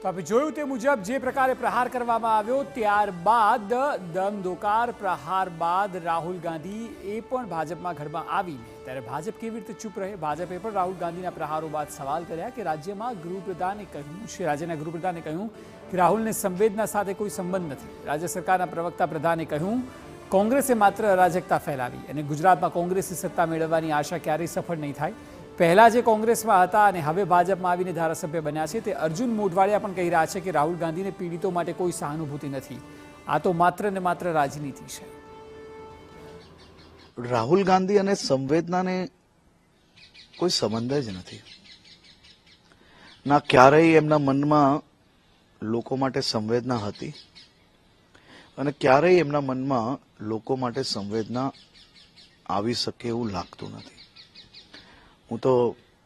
તો આપણે જોયું તે મુજબ જે પ્રકારે પ્રહાર કરવામાં આવ્યો ત્યારબાદ દમદોકાર પ્રહાર બાદ રાહુલ ગાંધી એ પણ ભાજપમાં ઘડમાં આવીને ત્યારે ભાજપ કેવી રીતે ચૂપ રહે? ભાજપે પણ રાહુલ ગાંધીના પ્રહારો બાદ સવાલ કર્યા કે રાજ્યના ગૃહપ્રધાને કહ્યું કે રાહુલને સંવેદના સાથે કોઈ સંબંધ નથી. રાજ્ય સરકારના પ્રવક્તા પ્રધાને કહ્યું કોંગ્રેસે માત્ર અરાજકતા ફેલાવી અને ગુજરાતમાં કોંગ્રેસની સત્તા મેળવવાની આશા ક્યારેય સફળ નહીં થાય. પહેલા જે કોંગ્રેસમાં હતા અને હવે ભાજપમાં આવીને ધારાસભ્ય બન્યા છે તે અર્જુન મોઢવાડિયા પણ કહી રહ્યા છે કે રાહુલ ગાંધીને પીડિતો માટે કોઈ સહાનુભૂતિ નથી. આ તો માત્ર ને માત્ર રાજનીતિ છે. રાહુલ ગાંધી અને સંવેદનાને કોઈ સંબંધ જ નથી. ના ક્યારેય એમના મનમાં લોકો માટે સંવેદના હતી અને ક્યારેય એમના મનમાં લોકો માટે સંવેદના આવી શકે એવું લાગતું નથી. હું તો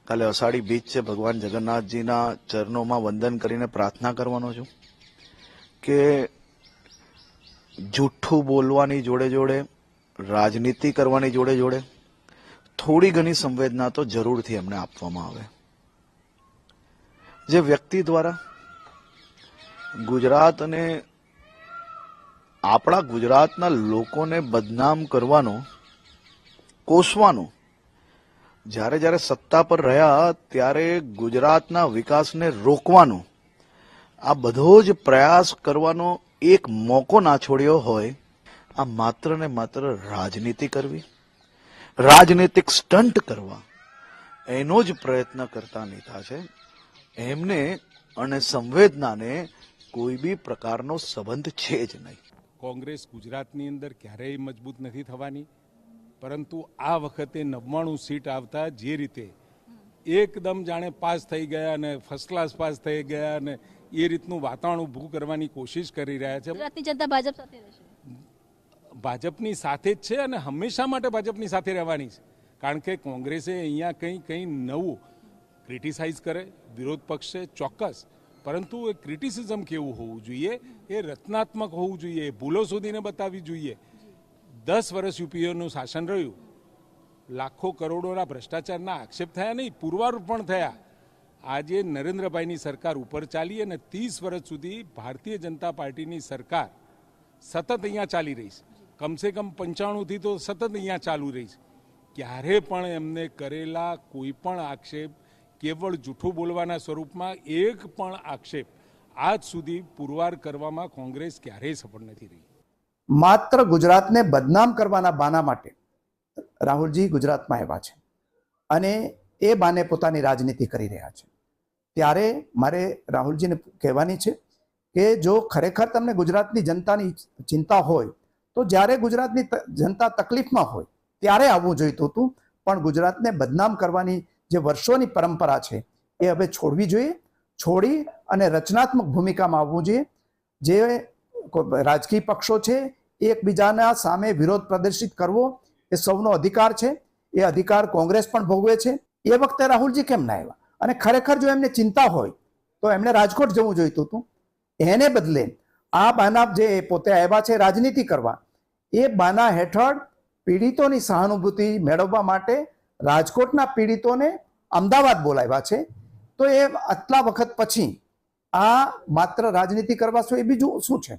કાલે અષાઢી બીજ છે, ભગવાન જગન્નાથજીના ચરણોમાં વંદન કરીને પ્રાર્થના કરવાનો છું કે જૂઠું બોલવાની જોડે જોડે રાજનીતિ કરવાની જોડે જોડે થોડી ઘણી સંવેદના તો જરૂરથી એમને આપવામાં આવે. જે વ્યક્તિ દ્વારા ગુજરાત અને આપણા ગુજરાતના લોકોને બદનામ કરવાનો, કોસવાનો, જ્યારે જ્યારે સત્તા પર રહ્યા ત્યારે ગુજરાતના વિકાસને રોકવાનો આ બધો જ પ્રયાસ કરવાનો એક મોકો ના છોડ્યો હોય. આ માત્ર ને માત્ર રાજનીતિ કરવી, રાજનીતિક સ્ટન્ટ કરવા એનો જ પ્રયત્ન કરતા નેતા છે. એમને અને સંવેદનાને કોઈ બી પ્રકારનો સંબંધ છે જ નહીં. કોંગ્રેસ ગુજરાતની અંદર ક્યારેય મજબૂત નથી થવાની, પરંતુ આ વખતે 99 સીટ આવતા જે રીતે એકદમ જાણે પાસ થઈ ગયા અને ફર્સ્ટ ક્લાસ પાસ થઈ ગયા અને એ રીતનું વાતાવરણ ઊભું કરવાની કોશિશ કરી રહ્યા છે. ગુજરાતની જનતા ભાજપ સાથે રહેશે, ભાજપની સાથે જ છે અને હંમેશા માટે ભાજપની સાથે રહેવાની છે. કારણ કે કોંગ્રેસે અહીંયા કંઈ નવું ક્રિટિસાઇઝ કરે, વિરોધ પક્ષ છે ચોક્કસ, પરંતુ એ ક્રિટિસિઝમ કેવું હોવું જોઈએ, એ રચનાત્મક હોવું જોઈએ, ભૂલો શોધીને બતાવવી જોઈએ. 10 વર્ષ યુપીએનું શાસન રહ્યું, લાખો કરોડોના ભ્રષ્ટાચારના આક્ષેપ થયા નહીં, પુરવાર પણ થયા. આજે નરેન્દ્રભાઈની સરકાર ઉપર ચાલી અને 30 વર્ષ સુધી ભારતીય જનતા પાર્ટીની સરકાર સતત અહીંયા ચાલી રહી છે. કમસે કમ 95થી તો સતત અહીંયા ચાલુ રહી છે. ક્યારે પણ એમને કરેલા કોઈ પણ આક્ષેપ કેવળ જૂઠું બોલવાના સ્વરૂપમાં એક પણ આક્ષેપ આજ સુધી પુરવાર કરવામાં કોંગ્રેસ ક્યારેય સફળ નથી રહી. માત્ર ગુજરાતને બદનામ કરવાના બાના માટે રાહુલજી ગુજરાતમાં આવ્યા છે અને એ બાને પોતાની રાજનીતિ કરી રહ્યા છે. ત્યારે મારે રાહુલજીને કહેવાની છે કે જો ખરેખર તમને ગુજરાતની જનતાની ચિંતા હોય તો જ્યારે ગુજરાતની જનતા તકલીફમાં હોય ત્યારે આવવું જોઈતું હતું, પણ ગુજરાતને બદનામ કરવાની જે વર્ષોની પરંપરા છે એ હવે છોડવી જોઈએ. છોડી અને રચનાત્મક ભૂમિકામાં આવવું જોઈએ. જે રાજકીય પક્ષો છે એકબીજાના સામે વિરોધ પ્રદર્શિત કરવો એ સૌનો અધિકાર છે. એ અધિકાર કોંગ્રેસ પણ ભોગવે છે. એ વખતે રાહુલજી કેમ ના આવ્યા? અને ખરેખર જો એમને ચિંતા હોય તો એમણે રાજકોટ જવું જોઈતું હતું. એને બદલે આ બાના જે પોતે આવ્યા છે રાજનીતિ કરવા, એ બાના હેઠળ પીડિતોની સહાનુભૂતિ મેળવવા માટે રાજકોટના પીડિતોને અમદાવાદ બોલાવ્યા છે. તો એ આટલા વખત પછી આ માત્ર રાજનીતિ કરવા શું, એ બીજું શું છે?